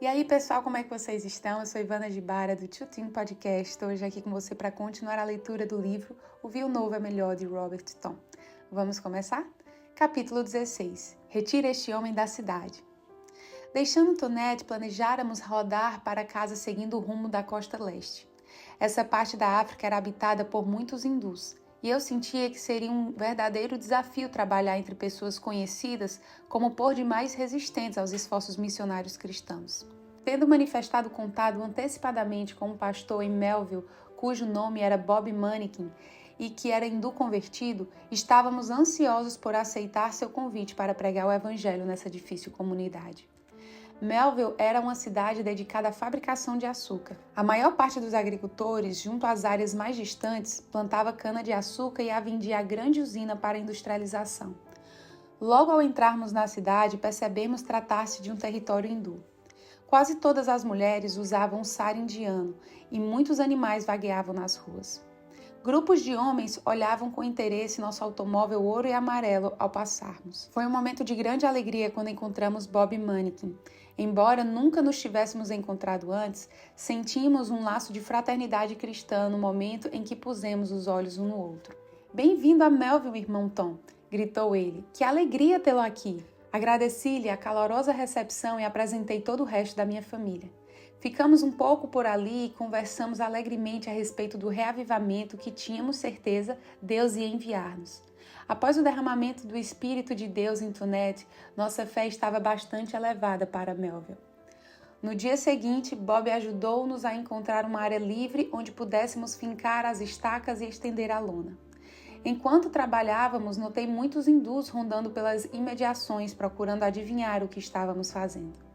E aí, pessoal, como é que vocês estão? Eu sou Ivana Gibara, do Tutim Podcast, hoje aqui com você para continuar a leitura do livro O Vinho Novo é Melhor, de Robert Thom. Vamos começar? Capítulo 16. Retira este homem da cidade. Deixando Tonete, planejáramos rodar para casa seguindo o rumo da costa leste. Essa parte da África era habitada por muitos hindus, e eu sentia que seria um verdadeiro desafio trabalhar entre pessoas conhecidas como por demais resistentes aos esforços missionários cristãos. Tendo manifestado contato antecipadamente com um pastor em Melville, cujo nome era Bob Manikin, e que era hindu convertido, estávamos ansiosos por aceitar seu convite para pregar o evangelho nessa difícil comunidade. Melville era uma cidade dedicada à fabricação de açúcar. A maior parte dos agricultores, junto às áreas mais distantes, plantava cana-de-açúcar e a vendia à grande usina para industrialização. Logo ao entrarmos na cidade, percebemos tratar-se de um território hindu. Quase todas as mulheres usavam sari indiano e muitos animais vagueavam nas ruas. Grupos de homens olhavam com interesse nosso automóvel ouro e amarelo ao passarmos. Foi um momento de grande alegria quando encontramos Bob Manikin. Embora nunca nos tivéssemos encontrado antes, sentimos um laço de fraternidade cristã no momento em que pusemos os olhos um no outro. "Bem-vindo a Melville, irmão Tom!" gritou ele. "Que alegria tê-lo aqui!" Agradeci-lhe a calorosa recepção e apresentei todo o resto da minha família. Ficamos um pouco por ali e conversamos alegremente a respeito do reavivamento que tínhamos certeza Deus ia enviar-nos. Após o derramamento do Espírito de Deus em Tonete, nossa fé estava bastante elevada para Melville. No dia seguinte, Bob ajudou-nos a encontrar uma área livre onde pudéssemos fincar as estacas e estender a lona. Enquanto trabalhávamos, notei muitos hindus rondando pelas imediações, procurando adivinhar o que estávamos fazendo.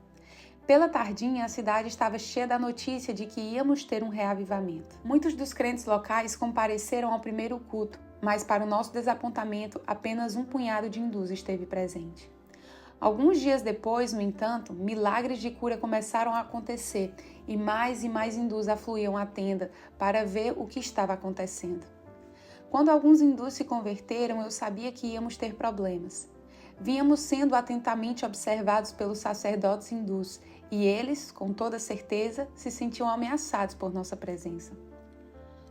Pela tardinha, a cidade estava cheia da notícia de que íamos ter um reavivamento. Muitos dos crentes locais compareceram ao primeiro culto, mas para o nosso desapontamento, apenas um punhado de hindus esteve presente. Alguns dias depois, no entanto, milagres de cura começaram a acontecer e mais hindus afluíam à tenda para ver o que estava acontecendo. Quando alguns hindus se converteram, eu sabia que íamos ter problemas. Vínhamos sendo atentamente observados pelos sacerdotes hindus e eles, com toda certeza, se sentiam ameaçados por nossa presença.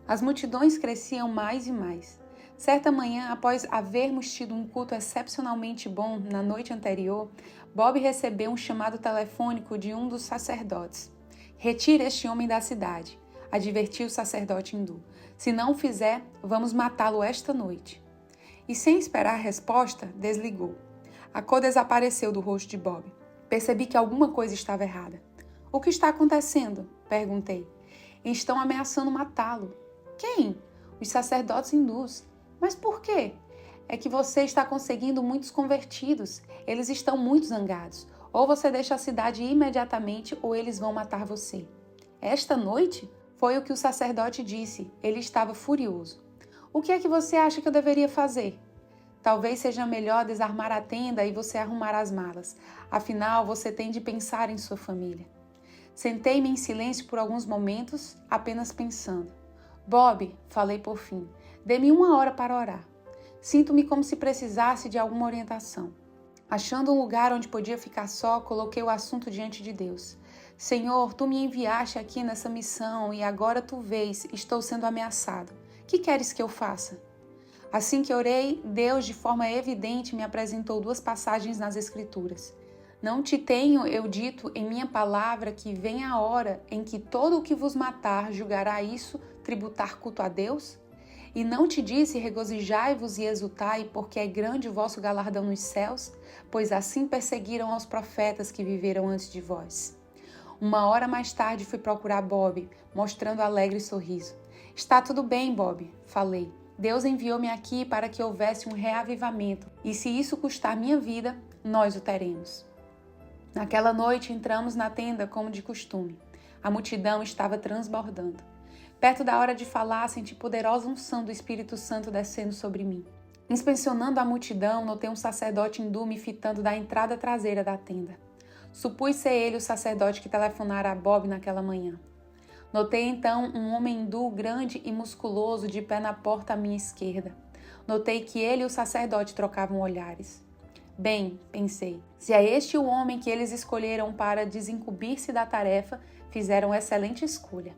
As multidões cresciam mais e mais. Certa manhã, após havermos tido um culto excepcionalmente bom na noite anterior, Bob recebeu um chamado telefônico de um dos sacerdotes. "Retire este homem da cidade", advertiu o sacerdote hindu. "Se não o fizer, vamos matá-lo esta noite." E sem esperar resposta, desligou. A cor desapareceu do rosto de Bob. Percebi que alguma coisa estava errada. "O que está acontecendo?" perguntei. "Estão ameaçando matá-lo." "Quem?" "Os sacerdotes hindus." "Mas por quê?" "É que você está conseguindo muitos convertidos. Eles estão muito zangados. Ou você deixa a cidade imediatamente ou eles vão matar você." "Esta noite?" Foi o que o sacerdote disse. Ele estava furioso. "O que é que você acha que eu deveria fazer?" "Talvez seja melhor desarmar a tenda e você arrumar as malas. Afinal, você tem de pensar em sua família." Sentei-me em silêncio por alguns momentos, apenas pensando. "Bob", falei por fim, "dê-me 1 hora para orar. Sinto-me como se precisasse de alguma orientação." Achando um lugar onde podia ficar só, coloquei o assunto diante de Deus. "Senhor, tu me enviaste aqui nessa missão e agora tu vês, estou sendo ameaçado. Que queres que eu faça?" Assim que orei, Deus, de forma evidente, me apresentou 2 passagens nas Escrituras. "Não te tenho eu dito em minha palavra que vem a hora em que todo o que vos matar julgará isso tributar culto a Deus? E não te disse regozijai-vos e exultai, porque é grande o vosso galardão nos céus? Pois assim perseguiram aos profetas que viveram antes de vós." 1 hora mais tarde fui procurar Bob, mostrando alegre sorriso. "Está tudo bem, Bob", falei. "Deus enviou-me aqui para que houvesse um reavivamento, e se isso custar minha vida, nós o teremos." Naquela noite entramos na tenda como de costume. A multidão estava transbordando. Perto da hora de falar, senti poderosa unção do Espírito Santo descendo sobre mim. Inspecionando a multidão, notei um sacerdote hindu me fitando da entrada traseira da tenda. Supus ser ele o sacerdote que telefonara a Bob naquela manhã. Notei então um homem hindu grande e musculoso de pé na porta à minha esquerda. Notei que ele e o sacerdote trocavam olhares. Bem, pensei, se é este o homem que eles escolheram para desincumbir-se da tarefa, fizeram excelente escolha.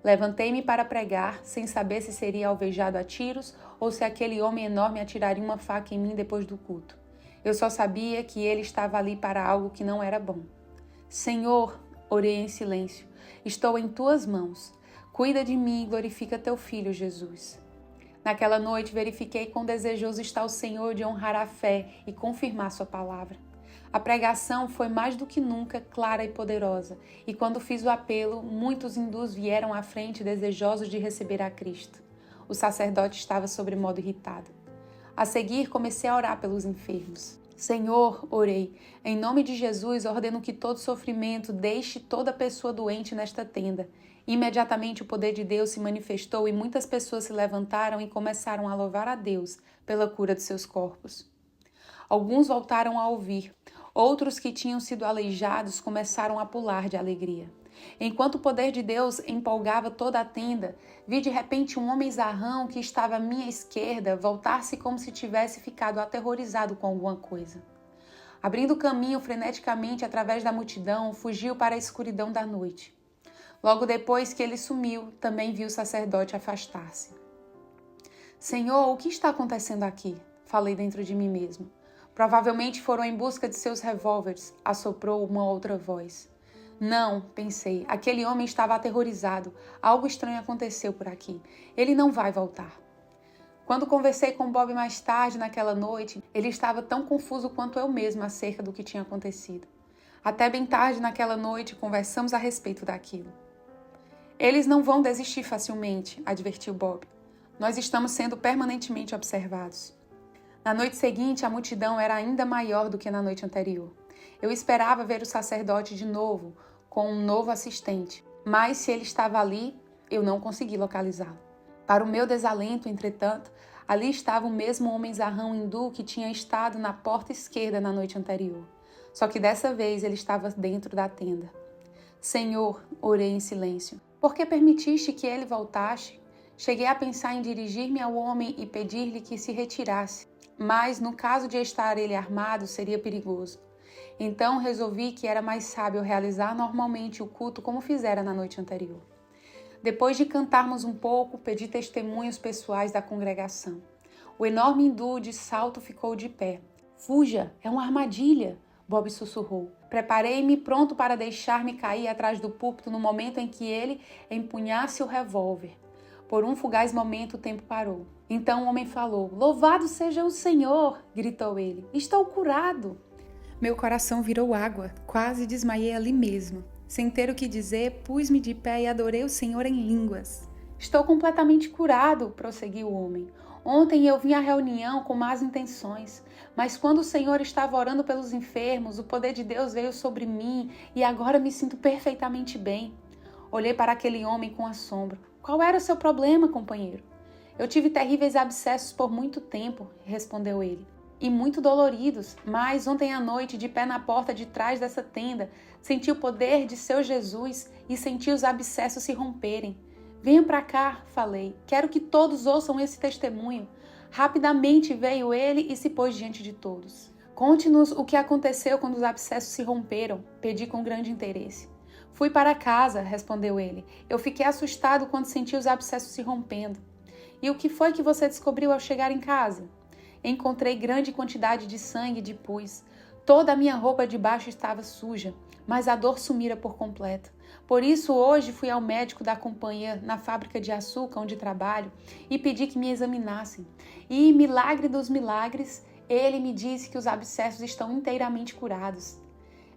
Levantei-me para pregar, sem saber se seria alvejado a tiros ou se aquele homem enorme atiraria uma faca em mim depois do culto. Eu só sabia que ele estava ali para algo que não era bom. Senhor, orei em silêncio, estou em tuas mãos. Cuida de mim e glorifica teu filho, Jesus. Naquela noite verifiquei quão desejoso está o Senhor de honrar a fé e confirmar sua palavra. A pregação foi mais do que nunca clara e poderosa, e quando fiz o apelo, muitos hindus vieram à frente desejosos de receber a Cristo. O sacerdote estava sobremodo irritado. A seguir, comecei a orar pelos enfermos. Senhor, orei, em nome de Jesus, ordeno que todo sofrimento deixe toda pessoa doente nesta tenda. Imediatamente o poder de Deus se manifestou e muitas pessoas se levantaram e começaram a louvar a Deus pela cura de seus corpos. Alguns voltaram a ouvir. Outros que tinham sido aleijados começaram a pular de alegria. Enquanto o poder de Deus empolgava toda a tenda, vi de repente um homem zarrão que estava à minha esquerda voltar-se como se tivesse ficado aterrorizado com alguma coisa. Abrindo caminho freneticamente através da multidão, fugiu para a escuridão da noite. Logo depois que ele sumiu, também vi o sacerdote afastar-se. Senhor, o que está acontecendo aqui? Falei dentro de mim mesmo. Provavelmente foram em busca de seus revólveres, assoprou uma outra voz. Não, pensei, aquele homem estava aterrorizado. Algo estranho aconteceu por aqui. Ele não vai voltar. Quando conversei com Bob mais tarde naquela noite, ele estava tão confuso quanto eu mesma acerca do que tinha acontecido. Até bem tarde naquela noite conversamos a respeito daquilo. Eles não vão desistir facilmente, advertiu Bob. Nós estamos sendo permanentemente observados. Na noite seguinte, a multidão era ainda maior do que na noite anterior. Eu esperava ver o sacerdote de novo, com um novo assistente, mas se ele estava ali, eu não consegui localizá-lo. Para o meu desalento, entretanto, ali estava o mesmo homem zarrão hindu que tinha estado na porta esquerda na noite anterior. Só que dessa vez ele estava dentro da tenda. Senhor, orei em silêncio, por que permitiste que ele voltasse? Cheguei a pensar em dirigir-me ao homem e pedir-lhe que se retirasse, mas no caso de estar ele armado, seria perigoso. Então resolvi que era mais sábio realizar normalmente o culto como fizera na noite anterior. Depois de cantarmos um pouco, pedi testemunhos pessoais da congregação. O enorme hindu de salto ficou de pé. Fuja, é uma armadilha, Bob sussurrou. Preparei-me pronto para deixar-me cair atrás do púlpito no momento em que ele empunhasse o revólver. Por um fugaz momento o tempo parou. Então o homem falou, louvado seja o Senhor, gritou ele, estou curado. Meu coração virou água, quase desmaiei ali mesmo. Sem ter o que dizer, pus-me de pé e adorei o Senhor em línguas. Estou completamente curado, prosseguiu o homem. Ontem eu vim à reunião com más intenções, mas quando o Senhor estava orando pelos enfermos, o poder de Deus veio sobre mim e agora me sinto perfeitamente bem. Olhei para aquele homem com assombro. Qual era o seu problema, companheiro? Eu tive terríveis abscessos por muito tempo, respondeu ele. E muito doloridos, mas ontem à noite, de pé na porta de trás dessa tenda, senti o poder de seu Jesus e senti os abscessos se romperem. Venha para cá, falei, quero que todos ouçam esse testemunho. Rapidamente veio ele e se pôs diante de todos. Conte-nos o que aconteceu quando os abscessos se romperam, pedi com grande interesse. Fui para casa, respondeu ele. Eu fiquei assustado quando senti os abscessos se rompendo. E o que foi que você descobriu ao chegar em casa? Encontrei grande quantidade de sangue e de pus. Toda a minha roupa de baixo estava suja, mas a dor sumira por completo. Por isso, hoje fui ao médico da companhia na fábrica de açúcar onde trabalho e pedi que me examinassem. E, milagre dos milagres, ele me disse que os abscessos estão inteiramente curados.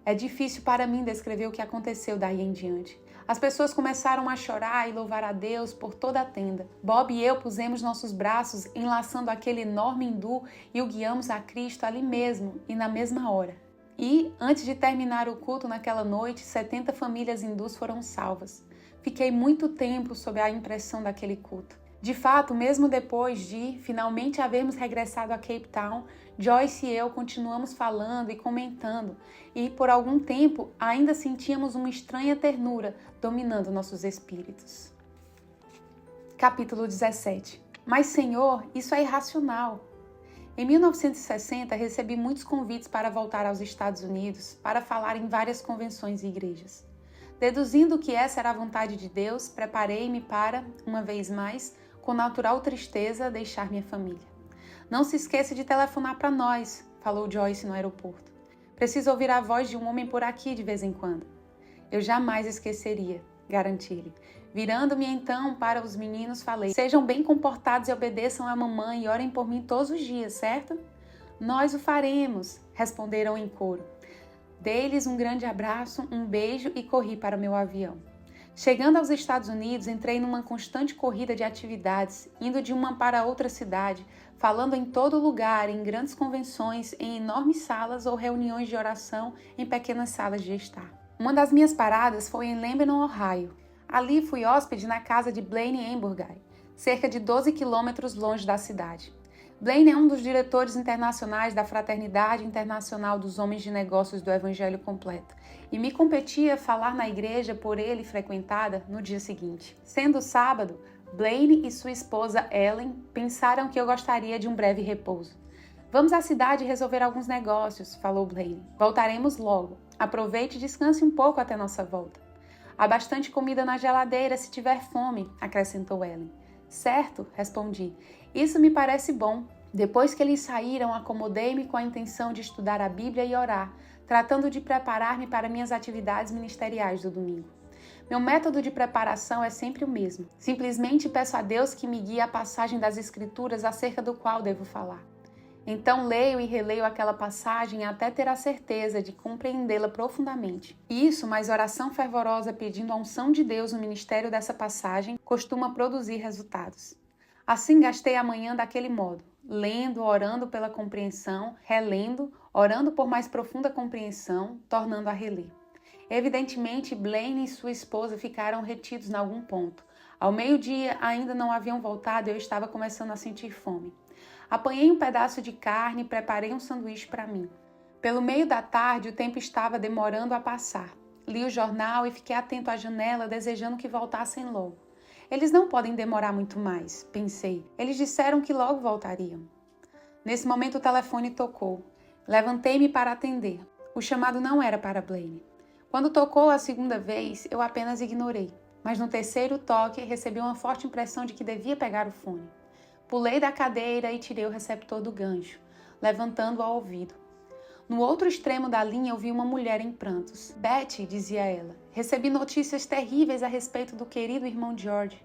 É difícil para mim descrever o que aconteceu daí em diante. As pessoas começaram a chorar e louvar a Deus por toda a tenda. Bob e eu pusemos nossos braços enlaçando aquele enorme hindu e o guiamos a Cristo ali mesmo e na mesma hora. E, antes de terminar o culto naquela noite, 70 famílias hindus foram salvas. Fiquei muito tempo sob a impressão daquele culto. De fato, mesmo depois de finalmente havermos regressado a Cape Town, Joyce e eu continuamos falando e comentando, e por algum tempo ainda sentíamos uma estranha ternura dominando nossos espíritos. Capítulo 17. Mas, Senhor, isso é irracional. Em 1960, recebi muitos convites para voltar aos Estados Unidos para falar em várias convenções e igrejas. Deduzindo que essa era a vontade de Deus, preparei-me para, uma vez mais, com natural tristeza, deixar minha família. Não se esqueça de telefonar para nós, falou Joyce no aeroporto. Preciso ouvir a voz de um homem por aqui de vez em quando. Eu jamais esqueceria, garanti-lhe. Virando-me então para os meninos, falei: sejam bem comportados e obedeçam à mamãe e orem por mim todos os dias, certo? Nós o faremos, responderam em coro. Dei-lhes um grande abraço, um beijo e corri para meu avião. Chegando aos Estados Unidos, entrei numa constante corrida de atividades, indo de uma para outra cidade, falando em todo lugar, em grandes convenções, em enormes salas ou reuniões de oração em pequenas salas de estar. Uma das minhas paradas foi em Lebanon, Ohio. Ali fui hóspede na casa de Blaine Amburgay, cerca de 12 quilômetros longe da cidade. Blaine é um dos diretores internacionais da Fraternidade Internacional dos Homens de Negócios do Evangelho Completo, e me competia falar na igreja por ele frequentada no dia seguinte. Sendo sábado, Blaine e sua esposa Ellen pensaram que eu gostaria de um breve repouso. Vamos à cidade resolver alguns negócios, falou Blaine. Voltaremos logo. Aproveite e descanse um pouco até nossa volta. Há bastante comida na geladeira se tiver fome, acrescentou Ellen. Certo, respondi. Isso me parece bom. Depois que eles saíram, acomodei-me com a intenção de estudar a Bíblia e orar, tratando de preparar-me para minhas atividades ministeriais do domingo. Meu método de preparação é sempre o mesmo. Simplesmente peço a Deus que me guie a passagem das Escrituras acerca do qual devo falar. Então leio e releio aquela passagem até ter a certeza de compreendê-la profundamente. Isso, mais oração fervorosa pedindo a unção de Deus no ministério dessa passagem, costuma produzir resultados. Assim gastei a manhã daquele modo, lendo, orando pela compreensão, relendo, orando por mais profunda compreensão, tornando a reler. Evidentemente, Blaine e sua esposa ficaram retidos em algum ponto. Ao meio-dia ainda não haviam voltado e eu estava começando a sentir fome. Apanhei um pedaço de carne e preparei um sanduíche para mim. Pelo meio da tarde, o tempo estava demorando a passar. Li o jornal e fiquei atento à janela, desejando que voltassem logo. Eles não podem demorar muito mais, pensei. Eles disseram que logo voltariam. Nesse momento, o telefone tocou. Levantei-me para atender. O chamado não era para Blaine. Quando tocou a segunda vez, eu apenas ignorei. Mas no terceiro toque, recebi uma forte impressão de que devia pegar o fone. Pulei da cadeira e tirei o receptor do gancho, levantando-o ao ouvido. No outro extremo da linha, eu vi uma mulher em prantos. Betty, dizia ela, recebi notícias terríveis a respeito do querido irmão George.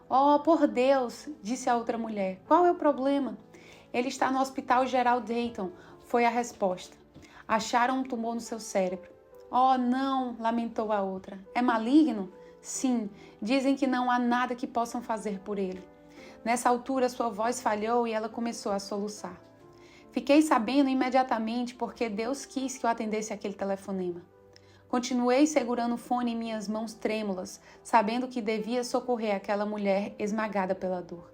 Oh, por Deus, disse a outra mulher, qual é o problema? Ele está no Hospital Geral Dayton, foi a resposta. Acharam um tumor no seu cérebro. Oh, não, lamentou a outra. É maligno? Sim, dizem que não há nada que possam fazer por ele. Nessa altura, sua voz falhou e ela começou a soluçar. Fiquei sabendo imediatamente porque Deus quis que eu atendesse aquele telefonema. Continuei segurando o fone em minhas mãos trêmulas, sabendo que devia socorrer aquela mulher esmagada pela dor.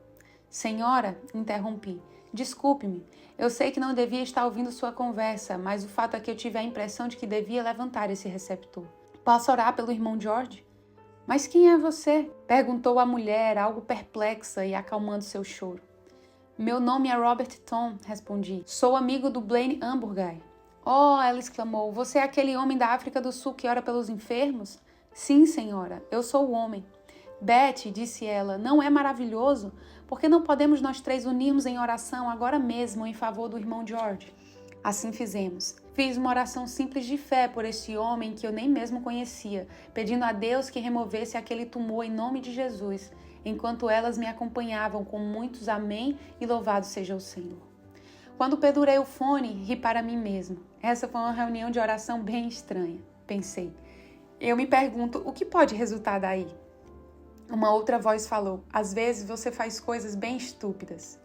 Senhora, interrompi, desculpe-me. Eu sei que não devia estar ouvindo sua conversa, mas o fato é que eu tive a impressão de que devia levantar esse receptor. Posso orar pelo irmão George? Mas quem é você? Perguntou a mulher, algo perplexa e acalmando seu choro. Meu nome é Robert Tom, respondi. Sou amigo do Blaine Amburgay. Oh, ela exclamou, você é aquele homem da África do Sul que ora pelos enfermos? Sim, senhora, eu sou o homem. Betty, disse ela, não é maravilhoso? Por que não podemos nós três unirmos em oração agora mesmo em favor do irmão George? Assim fizemos. Fiz uma oração simples de fé por esse homem que eu nem mesmo conhecia, pedindo a Deus que removesse aquele tumor em nome de Jesus, enquanto elas me acompanhavam com muitos amém e louvado seja o Senhor. Quando pendurei o fone, ri para mim mesmo. Essa foi uma reunião de oração bem estranha, pensei. Eu me pergunto, o que pode resultar daí? Uma outra voz falou, às vezes você faz coisas bem estúpidas.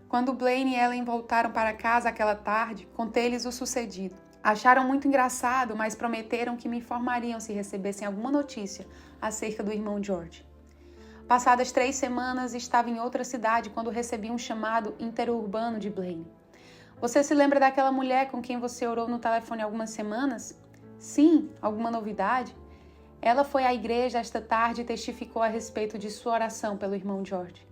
Quando Blaine e Ellen voltaram para casa aquela tarde, contei-lhes o sucedido. Acharam muito engraçado, mas prometeram que me informariam se recebessem alguma notícia acerca do irmão George. Passadas 3 semanas, estava em outra cidade quando recebi um chamado interurbano de Blaine. Você se lembra daquela mulher com quem você orou no telefone há algumas semanas? Sim, alguma novidade? Ela foi à igreja esta tarde e testificou a respeito de sua oração pelo irmão George.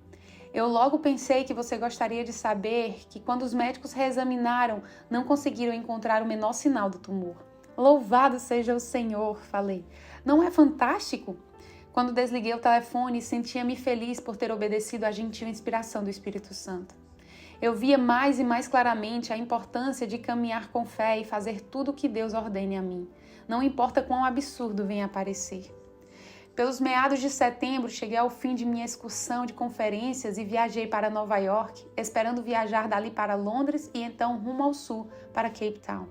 Eu logo pensei que você gostaria de saber que quando os médicos reexaminaram, não conseguiram encontrar o menor sinal do tumor. Louvado seja o Senhor, falei. Não é fantástico? Quando desliguei o telefone, sentia-me feliz por ter obedecido à gentil inspiração do Espírito Santo. Eu via mais e mais claramente a importância de caminhar com fé e fazer tudo o que Deus ordene a mim. Não importa quão absurdo venha a parecer. Pelos meados de setembro, cheguei ao fim de minha excursão de conferências e viajei para Nova York, esperando viajar dali para Londres e então rumo ao sul, para Cape Town.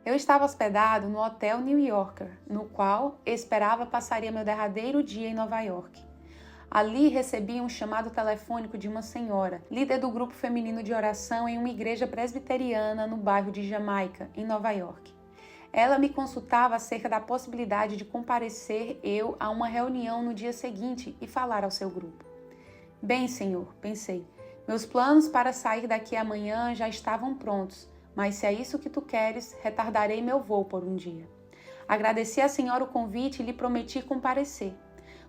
Eu estava hospedado no Hotel New Yorker, no qual esperava passaria meu derradeiro dia em Nova York. Ali recebi um chamado telefônico de uma senhora, líder do grupo feminino de oração em uma igreja presbiteriana no bairro de Jamaica, em Nova York. Ela me consultava acerca da possibilidade de comparecer eu a uma reunião no dia seguinte e falar ao seu grupo. Bem, senhor, pensei, meus planos para sair daqui amanhã já estavam prontos, mas se é isso que tu queres, retardarei meu voo por um dia. Agradeci à senhora o convite e lhe prometi comparecer.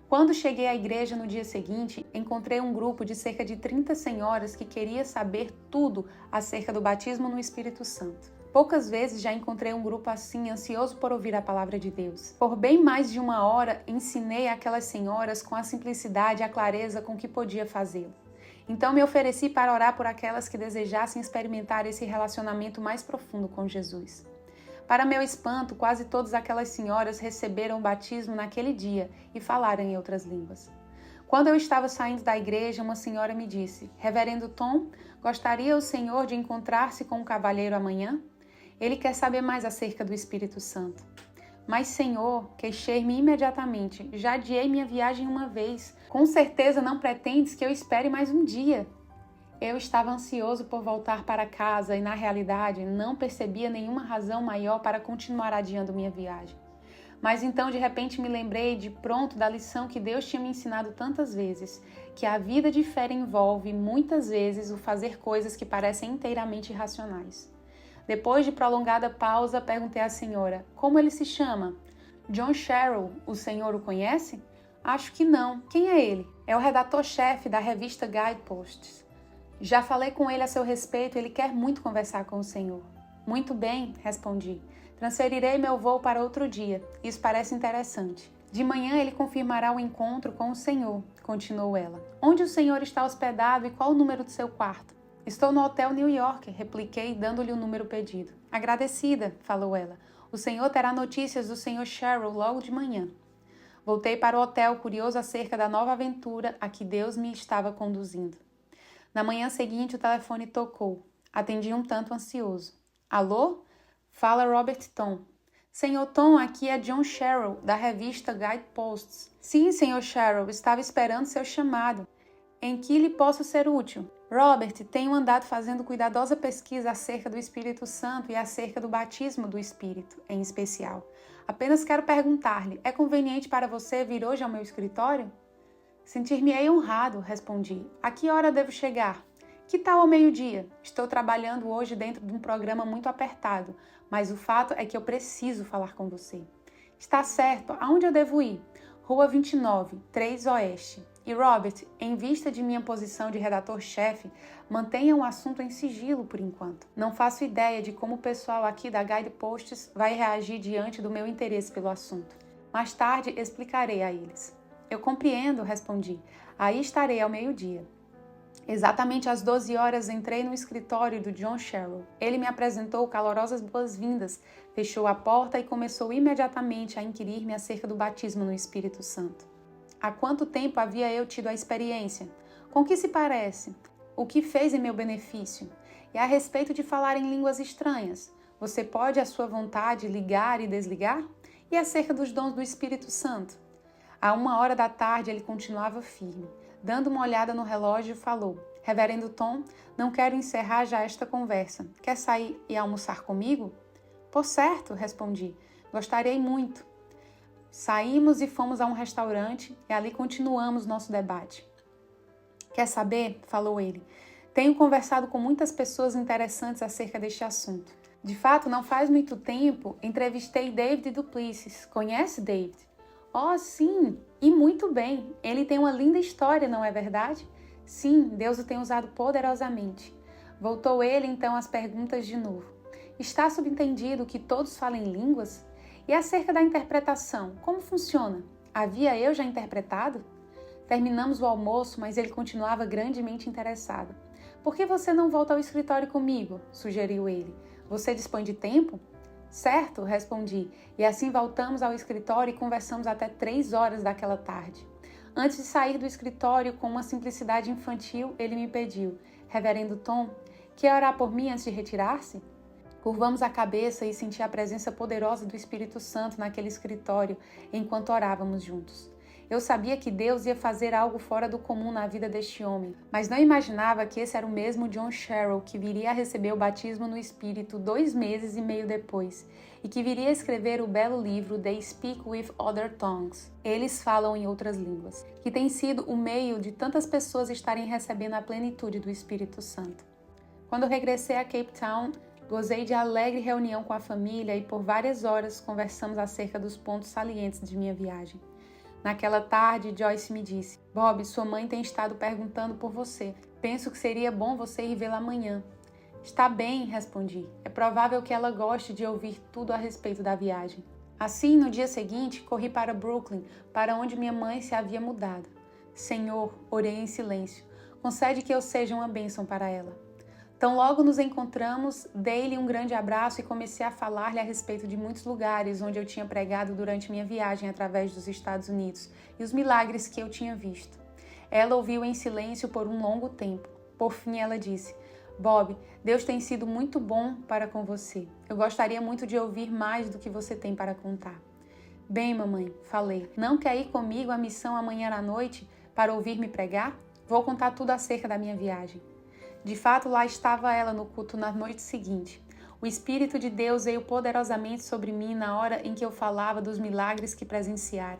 Quando cheguei à igreja no dia seguinte, encontrei um grupo de cerca de 30 senhoras que queria saber tudo acerca do batismo no Espírito Santo. Poucas vezes já encontrei um grupo assim, ansioso por ouvir a palavra de Deus. Por bem mais de uma hora, ensinei aquelas senhoras com a simplicidade e a clareza com que podia fazê-lo. Então me ofereci para orar por aquelas que desejassem experimentar esse relacionamento mais profundo com Jesus. Para meu espanto, quase todas aquelas senhoras receberam o batismo naquele dia e falaram em outras línguas. Quando eu estava saindo da igreja, uma senhora me disse: Reverendo Tom, gostaria o senhor de encontrar-se com um cavalheiro amanhã? Ele quer saber mais acerca do Espírito Santo. Mas, Senhor, queixei-me imediatamente. Já adiei minha viagem uma vez. Com certeza não pretendes que eu espere mais um dia. Eu estava ansioso por voltar para casa e, na realidade, não percebia nenhuma razão maior para continuar adiando minha viagem. Mas então, de repente, me lembrei de pronto da lição que Deus tinha me ensinado tantas vezes, que a vida de fé envolve, muitas vezes, o fazer coisas que parecem inteiramente irracionais. Depois de prolongada pausa, perguntei à senhora, como ele se chama? John Sherrill, o senhor o conhece? Acho que não. Quem é ele? É o redator-chefe da revista Guideposts. Já falei com ele a seu respeito e ele quer muito conversar com o senhor. Muito bem, respondi. Transferirei meu voo para outro dia. Isso parece interessante. De manhã ele confirmará o encontro com o senhor, continuou ela. Onde o senhor está hospedado e qual o número do seu quarto? Estou no Hotel New York, repliquei, dando-lhe o número pedido. Agradecida, falou ela. O senhor terá notícias do senhor Sherrill logo de manhã. Voltei para o hotel, curioso acerca da nova aventura a que Deus me estava conduzindo. Na manhã seguinte, o telefone tocou. Atendi um tanto ansioso. Alô? Fala Robert Tom. Senhor Tom, aqui é John Sherrill, da revista Guideposts. Sim, senhor Sherrill, estava esperando seu chamado. Em que lhe posso ser útil? Robert, tenho andado fazendo cuidadosa pesquisa acerca do Espírito Santo e acerca do batismo do Espírito, em especial. Apenas quero perguntar-lhe, é conveniente para você vir hoje ao meu escritório? Sentir-me-ei honrado, respondi. A que hora devo chegar? Que tal ao meio-dia? Estou trabalhando hoje dentro de um programa muito apertado, mas o fato é que eu preciso falar com você. Está certo, aonde eu devo ir? Rua 29, 3 Oeste. E Robert, em vista de minha posição de redator-chefe, mantenha o assunto em sigilo por enquanto. Não faço ideia de como o pessoal aqui da Guideposts vai reagir diante do meu interesse pelo assunto. Mais tarde explicarei a eles. Eu compreendo, respondi. Aí estarei ao meio-dia. Exatamente às 12 horas entrei no escritório do John Sherrill. Ele me apresentou calorosas boas-vindas, fechou a porta e começou imediatamente a inquirir-me acerca do batismo no Espírito Santo. Há quanto tempo havia eu tido a experiência? Com que se parece? O que fez em meu benefício? E a respeito de falar em línguas estranhas, você pode, à sua vontade, ligar e desligar? E acerca dos dons do Espírito Santo? À 1h da tarde ele continuava firme. Dando uma olhada no relógio, falou: Reverendo Tom, não quero encerrar já esta conversa. Quer sair e almoçar comigo? Por certo, respondi. Gostaria muito. Saímos e fomos a um restaurante e ali continuamos nosso debate. Quer saber? Falou ele. Tenho conversado com muitas pessoas interessantes acerca deste assunto. De fato, não faz muito tempo, entrevistei David Duplessis. Conhece David? Oh, sim! E muito bem. Ele tem uma linda história, não é verdade? Sim, Deus o tem usado poderosamente. Voltou ele então às perguntas de novo. Está subentendido que todos falem línguas? E acerca da interpretação, como funciona? Havia eu já interpretado? Terminamos o almoço, mas ele continuava grandemente interessado. Por que você não volta ao escritório comigo? Sugeriu ele. Você dispõe de tempo? Certo, respondi, e assim voltamos ao escritório e conversamos até 3 horas daquela tarde. Antes de sair do escritório, com uma simplicidade infantil, ele me pediu: Reverendo Tom, quer orar por mim antes de retirar-se? Curvamos a cabeça e senti a presença poderosa do Espírito Santo naquele escritório enquanto orávamos juntos. Eu sabia que Deus ia fazer algo fora do comum na vida deste homem, mas não imaginava que esse era o mesmo John Sherrill que viria a receber o batismo no Espírito 2 meses e meio depois, e que viria a escrever o belo livro They Speak with Other Tongues, Eles Falam em Outras Línguas, que tem sido o meio de tantas pessoas estarem recebendo a plenitude do Espírito Santo. Quando regressei a Cape Town, gozei de alegre reunião com a família e por várias horas conversamos acerca dos pontos salientes de minha viagem. Naquela tarde, Joyce me disse: Bob, sua mãe tem estado perguntando por você. Penso que seria bom você ir vê-la amanhã. Está bem, respondi. É provável que ela goste de ouvir tudo a respeito da viagem. Assim, no dia seguinte, corri para Brooklyn, para onde minha mãe se havia mudado. Senhor, orei em silêncio. Concede que eu seja uma bênção para ela. Tão logo nos encontramos, dei-lhe um grande abraço e comecei a falar-lhe a respeito de muitos lugares onde eu tinha pregado durante minha viagem através dos Estados Unidos e os milagres que eu tinha visto. Ela ouviu em silêncio por um longo tempo. Por fim, ela disse: Bob, Deus tem sido muito bom para com você. Eu gostaria muito de ouvir mais do que você tem para contar. Bem, mamãe, falei, não quer ir comigo à missão amanhã à noite para ouvir-me pregar? Vou contar tudo acerca da minha viagem. De fato, lá estava ela no culto na noite seguinte. O Espírito de Deus veio poderosamente sobre mim na hora em que eu falava dos milagres que presenciara.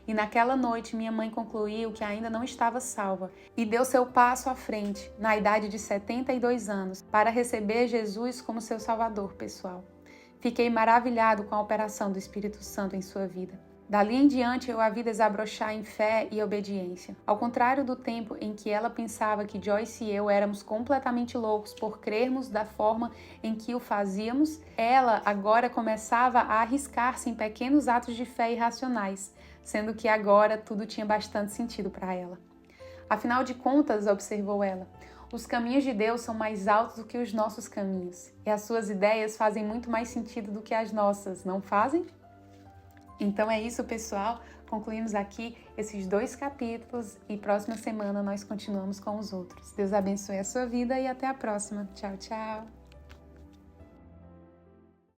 E naquela noite minha mãe concluiu que ainda não estava salva e deu seu passo à frente, na idade de 72 anos, para receber Jesus como seu Salvador pessoal. Fiquei maravilhado com a operação do Espírito Santo em sua vida. Dali em diante eu a vi desabrochar em fé e obediência. Ao contrário do tempo em que ela pensava que Joyce e eu éramos completamente loucos por crermos da forma em que o fazíamos, ela agora começava a arriscar-se em pequenos atos de fé irracionais, sendo que agora tudo tinha bastante sentido para ela. Afinal de contas, observou ela, os caminhos de Deus são mais altos do que os nossos caminhos, e as suas ideias fazem muito mais sentido do que as nossas, não fazem? Então é isso, pessoal. Concluímos aqui esses 2 capítulos e próxima semana nós continuamos com os outros. Deus abençoe a sua vida e até a próxima. Tchau, tchau!